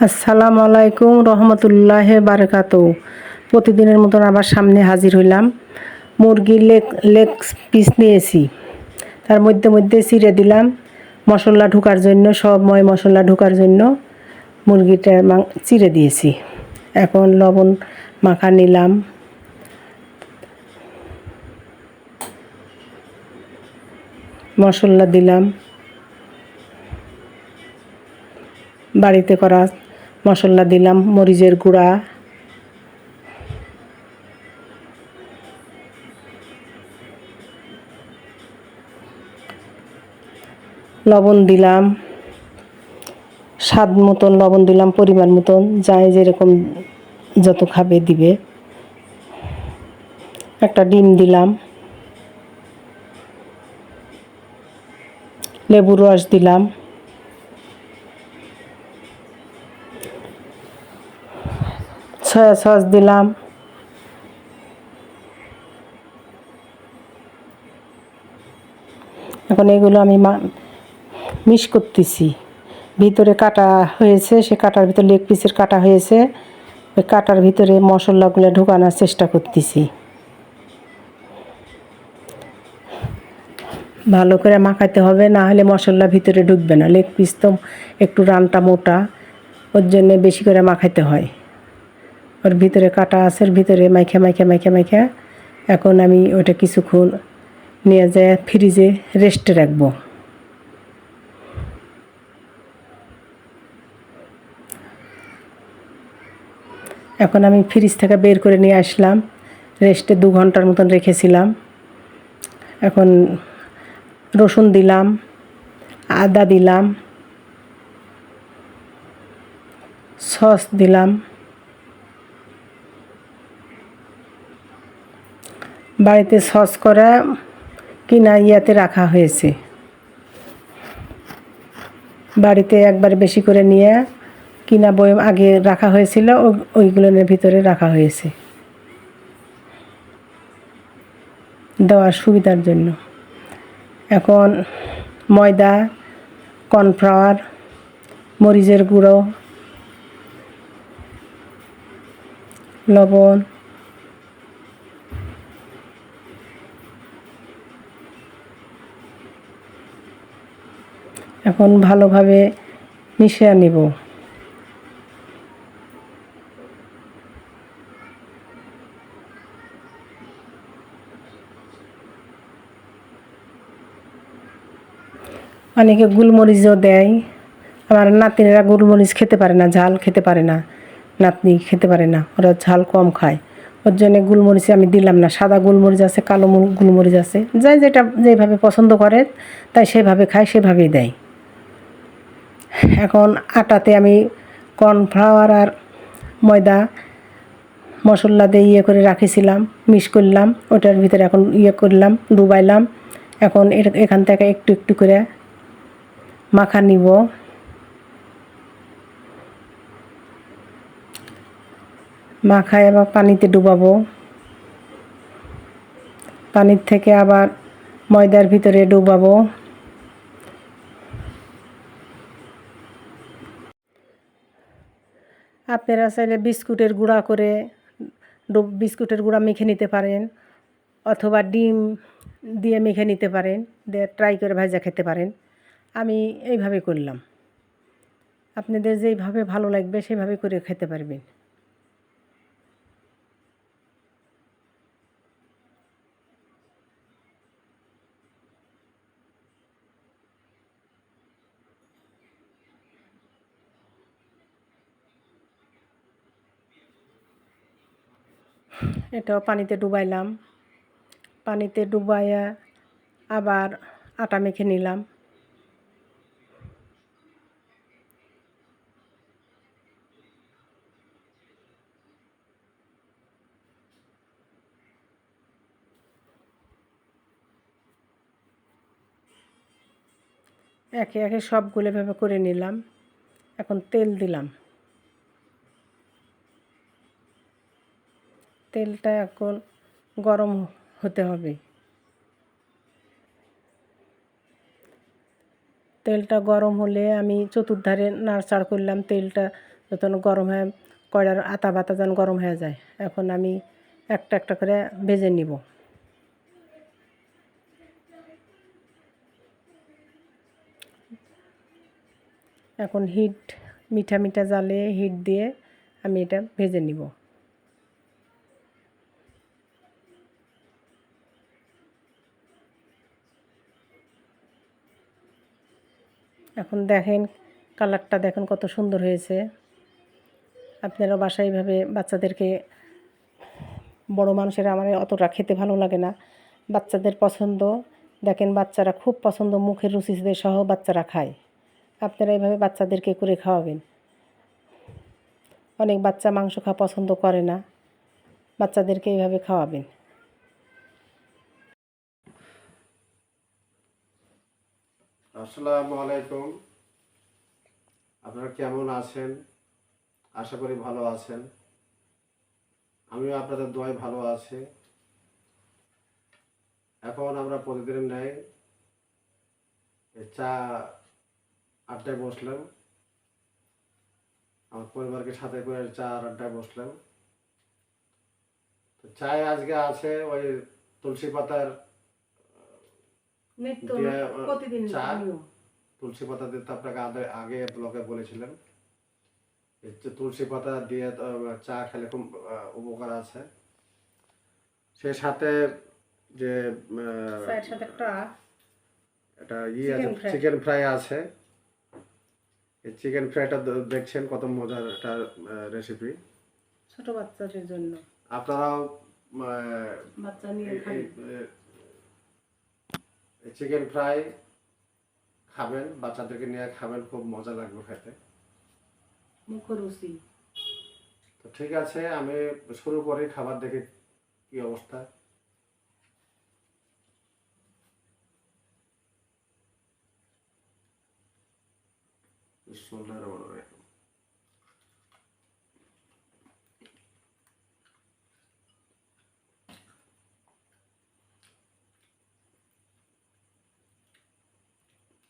আসসালামু আলাইকুম রহমতুল্লাহ বারাকাতু। প্রতিদিনের মতন আবার সামনে হাজির হইলাম। মুরগির লেগ পিস নিয়েছি, তার মধ্যে মধ্যে চিড়ে দিলাম মশলা ঢোকার জন্য, সব মশলা ঢোকার জন্য মুরগিটা চিড়ে দিয়েছি। এখন লবণ মাখা নিলাম, মশলা দিলাম, বাড়িতে করা মশলা দিলাম, মরিচের গুঁড়া, লবণ দিলাম, স্বাদ মতন লবণ দিলাম, পরিমাণ মতন, যাই যেরকম যত খাবে দিবে। একটা ডিম দিলাম, লেবুর রস দিলাম, সয়া সস দিলাম, এখন এগুলো আমি মিক্স করতেছি। ভিতরে কাটা হয়েছে, সে কাটার ভিতরে লেগ পিসের কাটা হয়েছে, ওই কাটার ভিতরে মশলাগুলো ঢোকানোর চেষ্টা করতেছি। ভালো করে মাখাতে হবে, না হলে মশলা ভিতরে ঢুকবে না। লেগ পিস তো একটু রানটা মোটা, ওর জন্যে বেশি করে মাখাতে হয়। ওর ভিতরে কাটা আছে, ওর ভিতরে মাইখা মাইখা মাইখা মাইখা এখন আমি ওটা কিছুক্ষণ নিয়ে যায় ফ্রিজে রেস্টে রাখবো। এখন আমি ফ্রিজ থেকে বের করে নিয়ে আসলাম, রেস্টে 2 ঘন্টার মতন রেখেছিলাম। এখন রসুন দিলাম, আদা দিলাম, সস দিলাম, বাড়িতে সস করা কিনা ইয়াতে রাখা হয়েছে, বাড়িতে একবার বেশি করে নিয়ে কিনা বয়ম আগে রাখা হয়েছিল, ওইগুলোর ভিতরে রাখা হয়েছে দেওয়ার সুবিধার জন্য। এখন ময়দা, কর্নফ্লাওয়ার, মরিচের গুঁড়ো, লবণ, এখন ভালোভাবে মিশিয়ে নিব। অনেকে গোলমরিচও দেয়, আমার নাতিনেরা গোলমরিচ খেতে পারে না, ঝাল খেতে পারে না, নাতনি খেতে পারে না, ওরা ঝাল কম খায়। ওর জন্যে গোলমরিচ আমি দিলাম না। সাদা গোলমরিচ আছে, কালো গোলমরিচ আছে, যাই যেটা যেভাবে পছন্দ করে তাই সেভাবে খায়, সেভাবেই দেয়। এখন আটাতে আমি কর্নফ্লাওয়ার আর ময়দা মশলা দিয়ে ইয়ে করে রাখেছিলাম, মিক্স করলাম, ওটার ভিতরে এখন ইয়ে করলাম, ডুবাইলাম। এখন এখান থেকে একটু একটু করে মাখা নিব। মাখায় আবার পানিতে ডুবাবো, পানির থেকে আবার ময়দার ভিতরে ডুবাবো। আপনারা চাইলে বিস্কুটের গুঁড়া করে বিস্কুটের গুঁড়া মেখে নিতে পারেন, অথবা ডিম দিয়ে মেখে নিতে পারেন, দিয়ে ট্রাই করে ভাজা খেতে পারেন। আমি এইভাবে করলাম, আপনাদের যেইভাবে ভালো লাগবে সেভাবে করে খেতে পারবেন। এটাও পানিতে ডুবাইলাম, পানিতে ডুবাইয়া আবার আটা মেখে নিলাম। একে একে সবগুলো এভাবে করে নিলাম। এখন তেল দিলাম, তেলটা এখন গরম হতে হবে। তেলটা গরম হলে আমি চতুর্ধারে নাড়চাড় করলাম, তেলটা যখন গরম হয়ে কয়লার আতা বাতা যেন গরম হয়ে যায়। এখন আমি একটা একটা করে ভেজে নিব। এখন মিঠা মিঠা জালে হিট দিয়ে আমি এটা ভেজে নিব। এখন দেখেন কালারটা দেখেন কত সুন্দর হয়েছে। আপনারা বাসায় এইভাবে বাচ্চাদেরকে, বড় মানুষেরা আমার অতটা খেতে ভালো লাগে না, বাচ্চাদের পছন্দ, দেখেন বাচ্চারা খুব পছন্দ, মুখের রুচিতে সহ বাচ্চারা খায়। আপনারা এইভাবে বাচ্চাদেরকে করে খাওয়াবেন। অনেক বাচ্চা মাংস খাওয়া পছন্দ করে না, বাচ্চাদেরকে এইভাবে খাওয়াবেন। আসসালামু আলাইকুম। আপনারা কেমন আছেন? আশা করি ভালো আছেন। আমিও আপনাদের দোয়ায় ভালো আছি। এখন আমরা প্রতিদিনের ন্যায় চা আড্ডায় বসলাম, আমার পরিবারকে সাথে করে চা আড্ডায় বসলাম। তো চায় আজকে আছে ওই তুলসী পাতার চা। তুলসী পাতা দিতে আপনাকে আগে ব্লগে বলেছিলেন, তুলসী পাতা দিয়ে চা খেলে খুব উপকার আছে। সে সাথে যে এটা আছে, চিকেন ফ্রাই আছে। এই চিকেন ফ্রাইটা দেখছেন কত মজার একটা রেসিপি, ছোট বাচ্চাদের জন্য। আপনারাও বাচ্চা নিয়ে খান। চিকেন ফ্রাই খাবেন, বাচ্চাদেরকে নিয়ে খাবেন, খুব মজা লাগবে খেতে, মুখরুচি। তো ঠিক আছে, আমি শুরু করি খাবার দেখে কি অবস্থা। বিসমিল্লাহির রহমানির রহিম।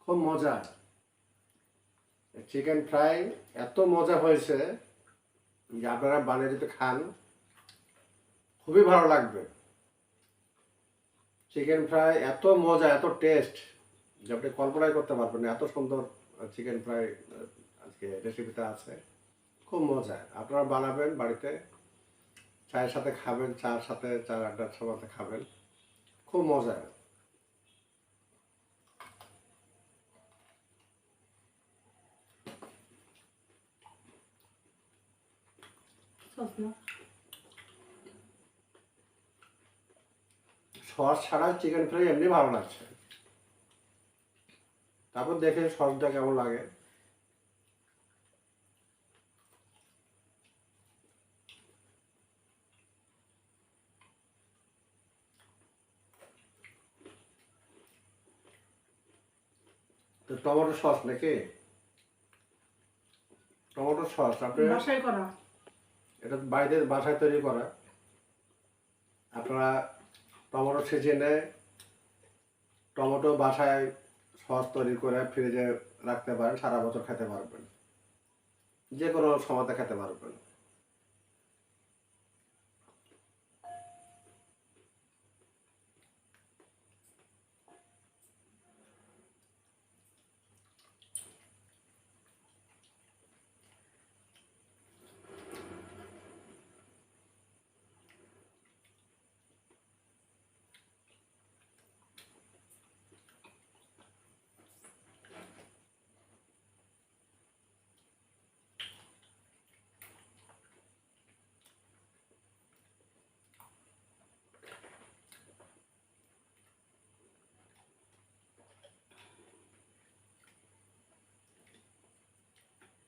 খুব মজা, চিকেন ফ্রাই এত মজা হয়েছে যে আপনারা বানিয়ে যদি খান খুবই ভালো লাগবে। চিকেন ফ্রাই এত মজা, এত টেস্ট যে আপনি কল্পনাই করতে পারবেন না, এত সুন্দর চিকেন ফ্রাই আজকে রেসিপিটা আছে। খুব মজা, আপনারা বানাবেন বাড়িতে, চায়ের সাথে খাবেন, চার সাথে চার আড্ডার সাথে খাবেন, খুব মজা। সস ছাড়া চিকেন ফ্রাই এমনি ভালো লাগছে, তারপর দেখে সসটা কেমন লাগে। তো টমেটো সস নাকি? টমেটো সস আপনি বাসায় করা, এটা বাড়িতে বাসায় তৈরি করা। আপনারা টমেটো সিজনে টমেটো বাসায় সস তৈরি করে ফ্রিজে রাখতে পারেন, সারা বছর খেতে পারবেন, যে কোনো সময়তে খেতে পারবেন।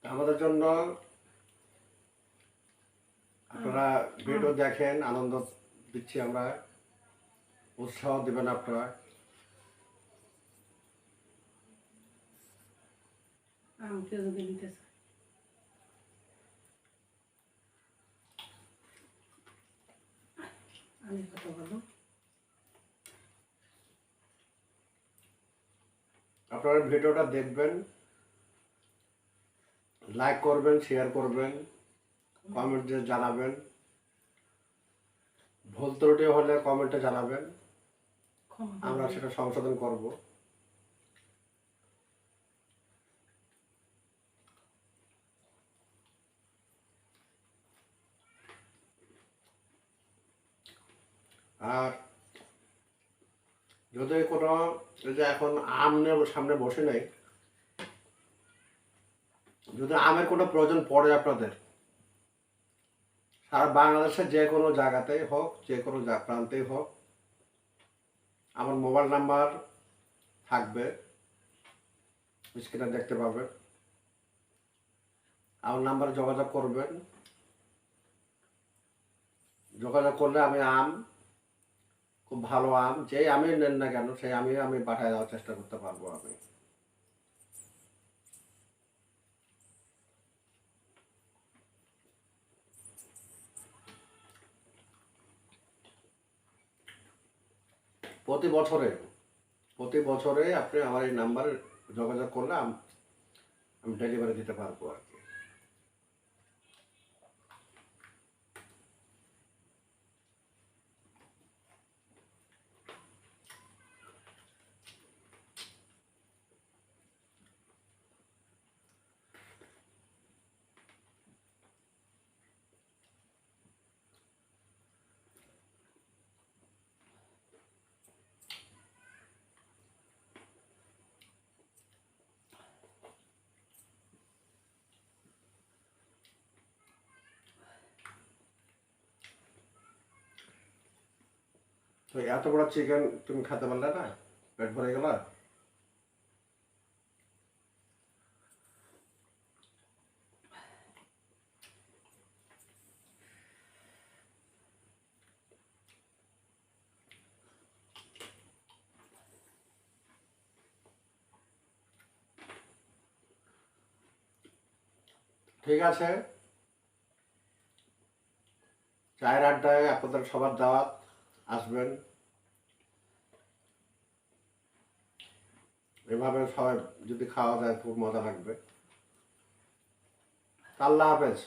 আমাদের জন্য আপনারা ভিডিও দেখেন, আনন্দ দিচ্ছি আমরা, উৎসাহ দেবেন আপনারা। কেউ যদি নিতে চায়। আমি কত ভালো। আপনারা ভিডিওটা দেখবেন, লাইক করবেন, শেয়ার করবেন, কমেন্টে জানাবেন। ভুল ত্রুটি হলে কমেন্টে জানাবেন, আমরা সেটা সংশোধন করব। আর যদি কোনো, এই যে এখন আম নিয়ে সামনে বসে নেই, যদি আমের কোনো প্রয়োজন পড়ে আপনাদের, সারা বাংলাদেশের যে কোনো জায়গাতেই হোক, যে কোনো প্রান্তেই হোক, আমার মোবাইল নাম্বার থাকবে, স্ক্রিনে দেখতে পাবেন। আমার নাম্বারে যোগাযোগ করবেন। যোগাযোগ করলে আমি আম, খুব ভালো আম, যেই আমি নেন না কেন সেই আমি পাঠিয়ে দেওয়ার চেষ্টা করতে পারবো আমি। প্রতি বছরে আপনি আমার এই নাম্বারে যোগাযোগ করলে আমি ডেলিভারি দিতে পারবো আর কি। তো এত বড় চিকেন তুমি খেতে পারলে না? পেট ভরে গেল? ঠিক আছে, চায়ের আড্ডায় আপনাদের সবার দাওয়াত, আসবেন। এভাবে সবাই যদি খাওয়া যায় খুব মজা লাগবে। আল্লাহ হাফেজ।